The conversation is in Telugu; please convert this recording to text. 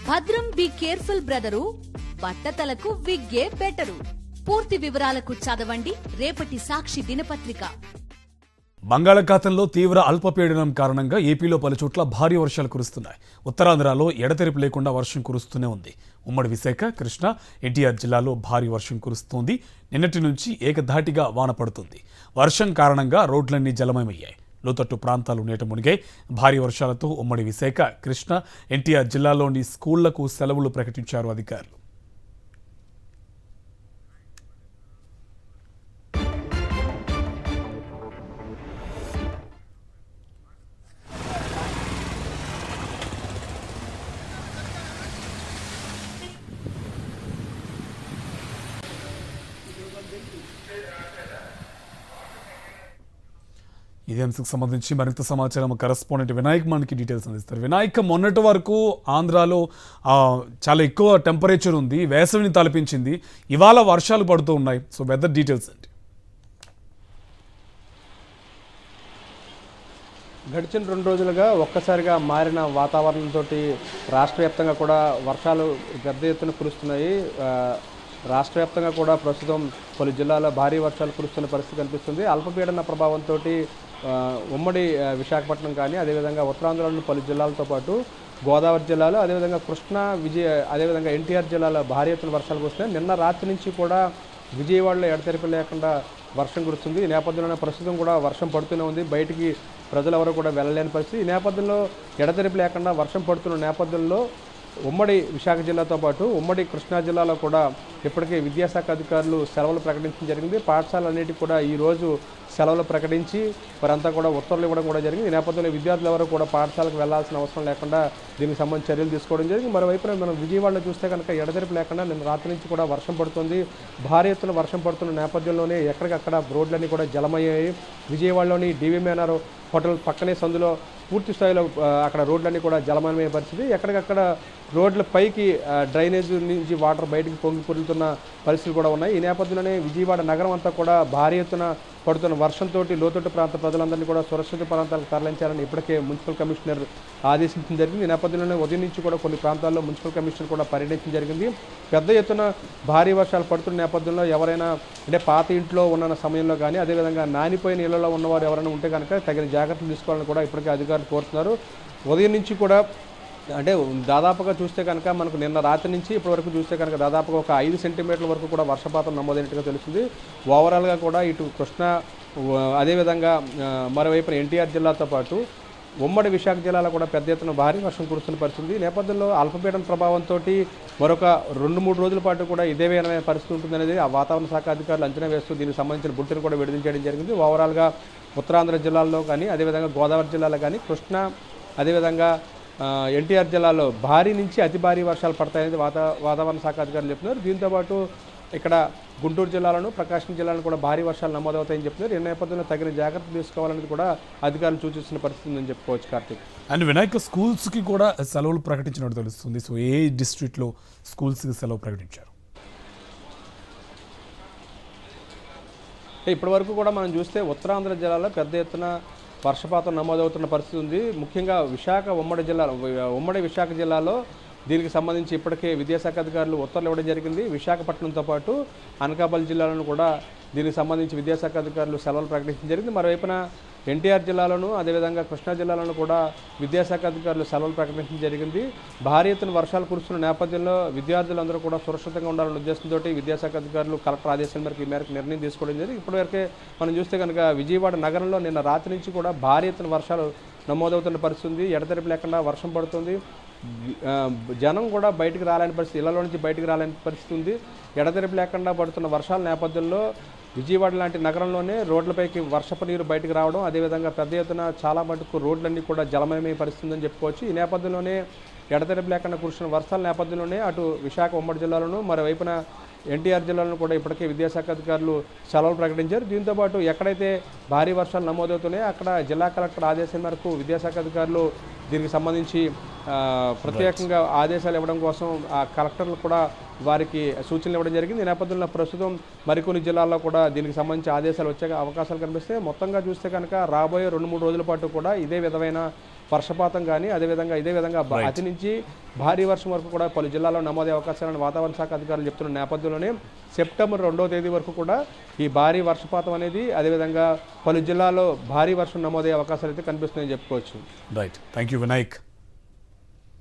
భద్రం బి కేర్ఫుల్ బ్రదరు, బట్టతలకు విగ్గే బెటరు. పూర్తి వివరాలకు చదవండి రేపటి సాక్షి దినపత్రిక. బంగాళాఖాతంలో తీవ్ర అల్పపీడనం కారణంగా ఏపీలో పలుచోట్ల భారీ వర్షాలు కురుస్తున్నాయి. ఉత్తరాంధ్రలో ఎడతెరిపి లేకుండా వర్షం కురుస్తూనే ఉంది. ఉమ్మడి విశాఖ, కృష్ణా, ఎన్టీఆర్ జిల్లాలో భారీ వర్షం కురుస్తోంది. నిన్నటి నుంచి ఏకధాటిగా వాన పడుతుంది. వర్షం కారణంగా రోడ్లన్నీ జలమయమయ్యాయి. లోతట్టు ప్రాంతాలు నీట మునిగాయి. భారీ వర్షాలతో ఉమ్మడి విశాఖ, కృష్ణా, ఎన్టీఆర్ జిల్లాలోని స్కూళ్లకు సెలవులు ప్రకటించారు అధికారులు. ఇదే అంశకు సంబంధించి మరింత సమాచారం కరెస్పాండెంట్ వినాయక్ మనకి డీటెయిల్స్ అందిస్తారు. వినాయక్, మొన్నటి వరకు ఆంధ్రాలో చాలా ఎక్కువ టెంపరేచర్ ఉంది, వేసవిని తలపించింది. ఇవాళ వర్షాలు పడుతూ ఉన్నాయి. సో వెదర్ డీటెయిల్స్ ఏంటి? గడిచిన 2 రోజులుగా ఒక్కసారిగా మారిన వాతావరణంతో రాష్ట్ర వ్యాప్తంగా కూడా వర్షాలు పెద్ద ఎత్తున కురుస్తున్నాయి. రాష్ట్ర వ్యాప్తంగా కూడా ప్రస్తుతం పలు జిల్లాల్లో భారీ వర్షాలు కురుస్తున్న పరిస్థితి కనిపిస్తుంది. అల్పపీడన ప్రభావంతో ఉమ్మడి విశాఖపట్నం కానీ, అదేవిధంగా ఉత్తరాంధ్రలోని పలు జిల్లాలతో పాటు గోదావరి జిల్లాలో, అదేవిధంగా కృష్ణా, అదేవిధంగా ఎన్టీఆర్ జిల్లాలో భారీ ఎత్తున వర్షాలు కురుస్తున్నాయి. నిన్న రాత్రి నుంచి కూడా విజయవాడలో ఎడతెరిపి లేకుండా వర్షం కురుస్తుంది. ఈ నేపథ్యంలోనే ప్రస్తుతం కూడా వర్షం పడుతూనే ఉంది. బయటికి ప్రజలు ఎవరు కూడా వెళ్ళలేని పరిస్థితి. ఈ నేపథ్యంలో ఎడతెరిపి లేకుండా వర్షం పడుతున్న నేపథ్యంలో ఉమ్మడి విశాఖ జిల్లాతో పాటు ఉమ్మడి కృష్ణా జిల్లాలో కూడా ఇప్పటికే విద్యాశాఖ అధికారులు సెలవులు ప్రకటించడం జరిగింది. పాఠశాలన్నిటికీ కూడా ఈరోజు సెలవులు ప్రకటించి వారంతా కూడా ఉత్తర్వులు ఇవ్వడం కూడా జరిగింది. ఈ నేపథ్యంలో విద్యార్థులు ఎవరు కూడా పాఠశాలకు వెళ్లాల్సిన అవసరం లేకుండా దీనికి సంబంధించి చర్యలు తీసుకోవడం జరిగింది. మరోవైపున మనం విజయవాడలో చూస్తే కనుక ఎడతెరిపి లేకుండా నిన్న రాత్రి నుంచి కూడా వర్షం పడుతుంది. భారీ ఎత్తున వర్షం పడుతున్న నేపథ్యంలోనే ఎక్కడికక్కడ రోడ్లన్నీ కూడా జలమయ్యాయి. విజయవాడలోని డివిఎంఎన్ఆర్ హోటల్ పక్కనే సందులో పూర్తి స్థాయిలో అక్కడ రోడ్లన్నీ కూడా జలమయమయ్యే పరిస్థితి. ఎక్కడికక్కడ రోడ్ల పైకి డ్రైనేజ్ నుంచి వాటర్ బయటకు పొంగి పొరులుతున్న పరిస్థితులు కూడా ఉన్నాయి. ఈ నేపథ్యంలోనే విజయవాడ నగరం అంతా కూడా భారీ ఎత్తున పడుతున్న వర్షంతో లోతట్టు ప్రాంత ప్రజలందరినీ కూడా సురక్షిత ప్రాంతాలకు తరలించాలని ఇప్పటికే మున్సిపల్ కమిషనర్ ఆదేశించడం జరిగింది. ఈ నేపథ్యంలోనే ఉదయం నుంచి కూడా కొన్ని ప్రాంతాల్లో మున్సిపల్ కమిషనర్ కూడా పర్యటించడం జరిగింది. పెద్ద ఎత్తున భారీ వర్షాలు పడుతున్న నేపథ్యంలో ఎవరైనా అంటే పాత ఇంట్లో ఉన్న సమయంలో కానీ, అదేవిధంగా నానిపోయిన ఇళ్లలో ఉన్నవారు ఎవరైనా ఉంటే కనుక తగిన జాగ్రత్తలు తీసుకోవాలని కూడా ఇప్పటికే అధికారులు కోరుతున్నారు. ఉదయం నుంచి కూడా అంటే దాదాపుగా చూస్తే కనుక మనకు నిన్న రాత్రి నుంచి ఇప్పటివరకు చూస్తే కనుక దాదాపుగా ఒక 5 సెంటీమీటర్ల వరకు కూడా వర్షపాతం నమోదైనట్టుగా తెలుస్తుంది. ఓవరాల్గా కూడా ఇటు కృష్ణా, అదేవిధంగా మరోవైపున ఎన్టీఆర్ జిల్లాతో పాటు ఉమ్మడి విశాఖ జిల్లాలో కూడా పెద్ద ఎత్తున భారీ వర్షం కురుస్తున్న పరిస్థితి. నేపథ్యంలో అల్పపీడన ప్రభావంతో మరొక 2-3 రోజుల పాటు కూడా ఇదే విధమైన పరిస్థితి ఉంటుందనేది ఆ వాతావరణ శాఖ అధికారులు అంచనా వేస్తూ దీనికి సంబంధించిన బులెటిన్ కూడా విడుదల చేయడం జరిగింది. ఓవరాల్గా ఉత్తరాంధ్ర జిల్లాల్లో కానీ, అదేవిధంగా గోదావరి జిల్లాలో కానీ, కృష్ణా, అదేవిధంగా ఎన్టీఆర్ జిల్లాలో భారీ నుంచి అతి భారీ వర్షాలు పడతాయనేది వాతావరణ శాఖ అధికారులు చెప్తున్నారు. దీంతోపాటు ఇక్కడ గుంటూరు జిల్లాలను, ప్రకాశం జిల్లాలను కూడా భారీ వర్షాలు నమోదవుతాయని చెప్తున్నారు. ఈ నేపథ్యంలో తగిన జాగ్రత్తలు తీసుకోవాలనేది కూడా అధికారులు సూచిస్తున్న పరిస్థితి ఉందని చెప్పుకోవచ్చు. కార్తీక్ అండ్ వినాయక్, స్కూల్స్కి కూడా సెలవులు ప్రకటించినట్టు తెలుస్తుంది. సో ఏ డిస్ట్రిక్ట్లో స్కూల్స్కి సెలవు ప్రకటించారు? ఇప్పటివరకు కూడా మనం చూస్తే ఉత్తరాంధ్ర జిల్లాలో పెద్ద ఎత్తున వర్షపాతం నమోదవుతున్న పరిస్థితి ఉంది. ముఖ్యంగా ఉమ్మడి విశాఖ జిల్లాలో దీనికి సంబంధించి ఇప్పటికే విద్యాశాఖ అధికారులు ఉత్తర్వులు ఇవ్వడం జరిగింది. విశాఖపట్నంతో పాటు అనకాపల్లి జిల్లాలను కూడా దీనికి సంబంధించి విద్యాశాఖ అధికారులు సెలవులు ప్రకటించడం జరిగింది. మరోవైపున ఎన్టీఆర్ జిల్లాలోను, అదేవిధంగా కృష్ణా జిల్లాలోను కూడా విద్యాశాఖ అధికారులు సెలవులు ప్రకటించడం జరిగింది. భారీ ఎత్తున వర్షాలు కురుస్తున్న నేపథ్యంలో విద్యార్థులందరూ కూడా సురక్షితంగా ఉండాలనే ఉద్దేశంతో విద్యాశాఖ అధికారులు కలెక్టర్ ఆదేశాల మేరకు ఈ మేరకు నిర్ణయం తీసుకోవడం జరిగింది. ఇప్పటివరకే మనం చూస్తే కనుక విజయవాడ నగరంలో నిన్న రాత్రి నుంచి కూడా భారీ ఎత్తున వర్షాలు నమోదవుతున్న పరిస్థితి ఉంది. ఎడతెరిపి లేకుండా వర్షం పడుతుంది. జనం కూడా బయటికి రాలేని పరిస్థితి, ఇళ్లలో నుంచి బయటికి రాలేని పరిస్థితి ఉంది. ఎడతెరిపి లేకుండా పడుతున్న వర్షాల నేపథ్యంలో విజయవాడ లాంటి నగరంలోనే రోడ్లపైకి వర్షపు నీరు బయటకు రావడం, అదేవిధంగా పెద్ద ఎత్తున చాలా మటుకు రోడ్లన్నీ కూడా జలమయమయ్యే పరిస్థితి ఉందని చెప్పుకోవచ్చు. ఈ నేపథ్యంలోనే ఎడతెరిపి లేకుండా కురిసిన వర్షాల నేపథ్యంలోనే అటు విశాఖ ఉమ్మడి జిల్లాలోను, మరోవైపున ఎన్టీఆర్ జిల్లాలను కూడా ఇప్పటికే విద్యాశాఖ అధికారులు సెలవులు ప్రకటించారు. దీంతోపాటు ఎక్కడైతే భారీ వర్షాలు నమోదవుతున్నాయో అక్కడ జిల్లా కలెక్టర్ ఆదేశం మేరకు విద్యాశాఖ అధికారులు దీనికి సంబంధించి ప్రత్యేకంగా ఆదేశాలు ఇవ్వడం కోసం ఆ కలెక్టర్లు కూడా వారికి సూచనలు ఇవ్వడం జరిగింది. ఈ నేపథ్యంలో ప్రస్తుతం మరికొన్ని జిల్లాల్లో కూడా దీనికి సంబంధించి ఆదేశాలు వచ్చే అవకాశాలు కనిపిస్తాయి. మొత్తంగా చూస్తే కనుక రాబోయే 2-3 రోజుల పాటు కూడా ఇదే విధమైన వర్షపాతం కానీ అదేవిధంగా ఇదే విధంగా అతి నుంచి భారీ వర్షం వరకు కూడా పలు జిల్లాల్లో నమోదే అవకాశాలను వాతావరణ శాఖ అధికారులు చెప్తున్న నేపథ్యంలోనే సెప్టెంబర్ 2వ తేదీ వరకు కూడా ఈ భారీ వర్షపాతం అనేది అదేవిధంగా పలు జిల్లాల్లో భారీ వర్షం నమోదయ్యే అవకాశాలు అయితే కనిపిస్తున్నాయని చెప్పుకోవచ్చు. Right, thank you Vinayak.